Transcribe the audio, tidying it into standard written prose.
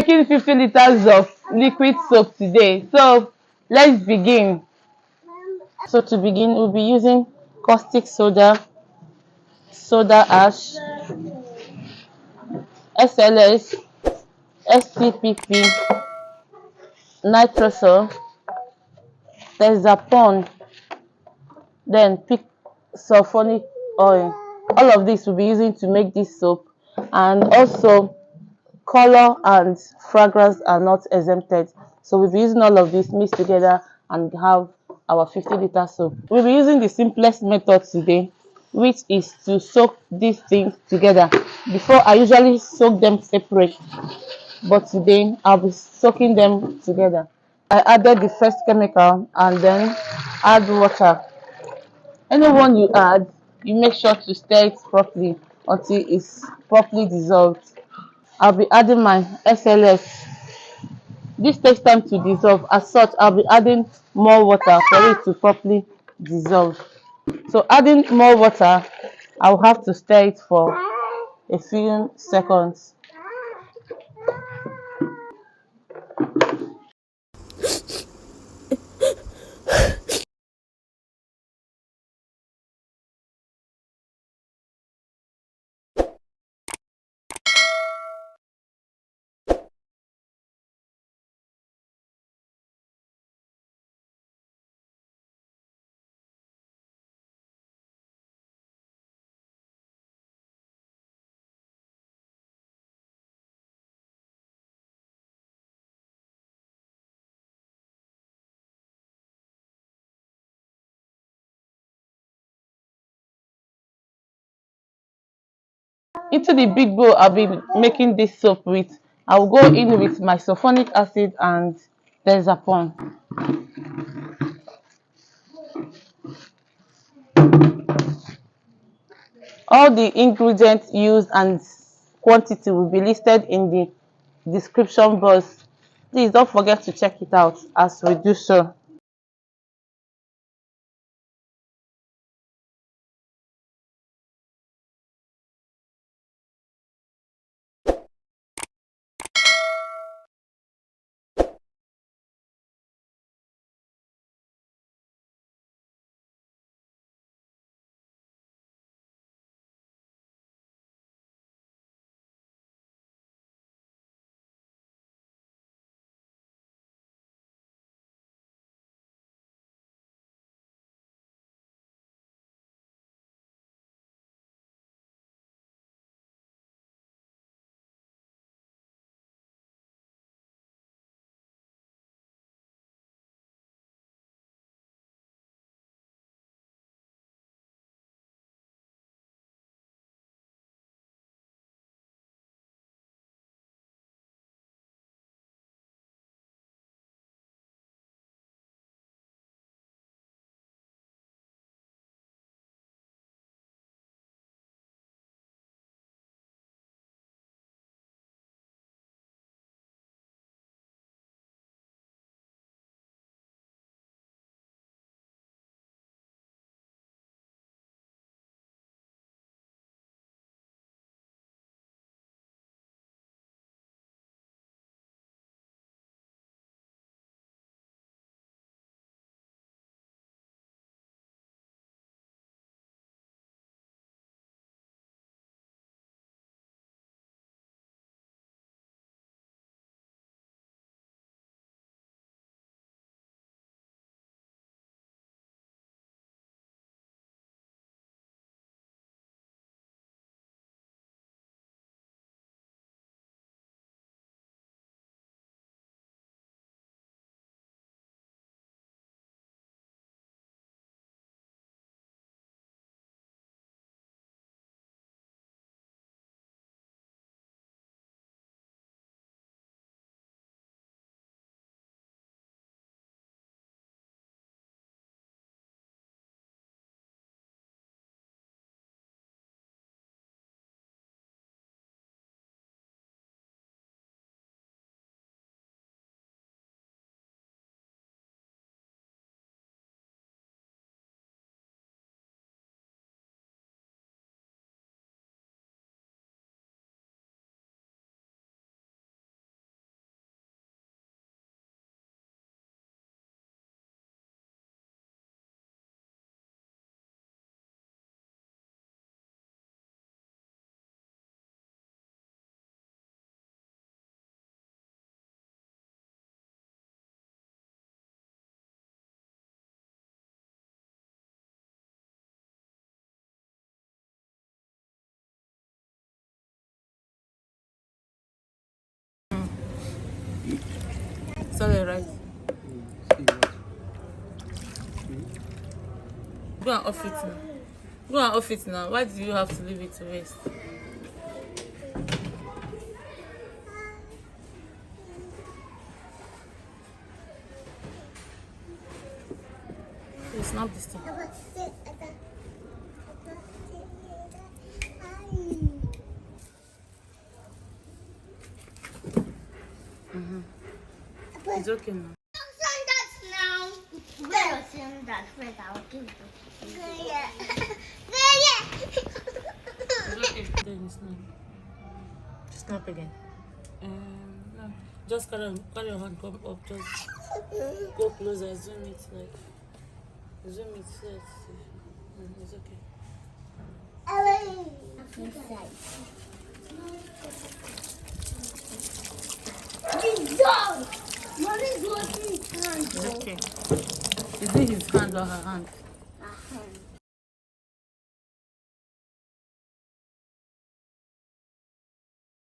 Making 50 liters of liquid soap today. So let's begin. So to begin, we'll be using caustic soda, soda ash, SLS, STPP, Nitrosol, Texapon, then pick sulphonic oil. All of this we'll be using to make this soap, and also color and fragrance are not exempted. So we'll be using all of this mixed together and have our 50-liter soap. We'll be using the simplest method today, which is to soak these things together. Before, I usually soak them separate, but today I'll be soaking them together. I added the first chemical and then add water. Anyone you add, you make sure to stir it properly until it's properly dissolved. I'll be adding my SLS. This takes time to dissolve. As such, I'll be adding more water for it to properly dissolve. So adding more water, I'll have to stir it for a few seconds. Into the big bowl I'll be making this soap with, I'll go in with my sulphonic acid and Texapon. All the ingredients used and quantity will be listed in the description box. Please don't forget to check it out as we do so. solid, right? See what? Go and off it now. Go and off it now. Why do you have to leave it to waste? Please snap this thing. It's okay now. It's okay. Then snap. Snap again. No. Just carry your hand come up. Just go closer. Zoom it like. Zoom it. It's okay. Mommy's washing his hands. It's okay. Is it his hand or her hand? Her hand.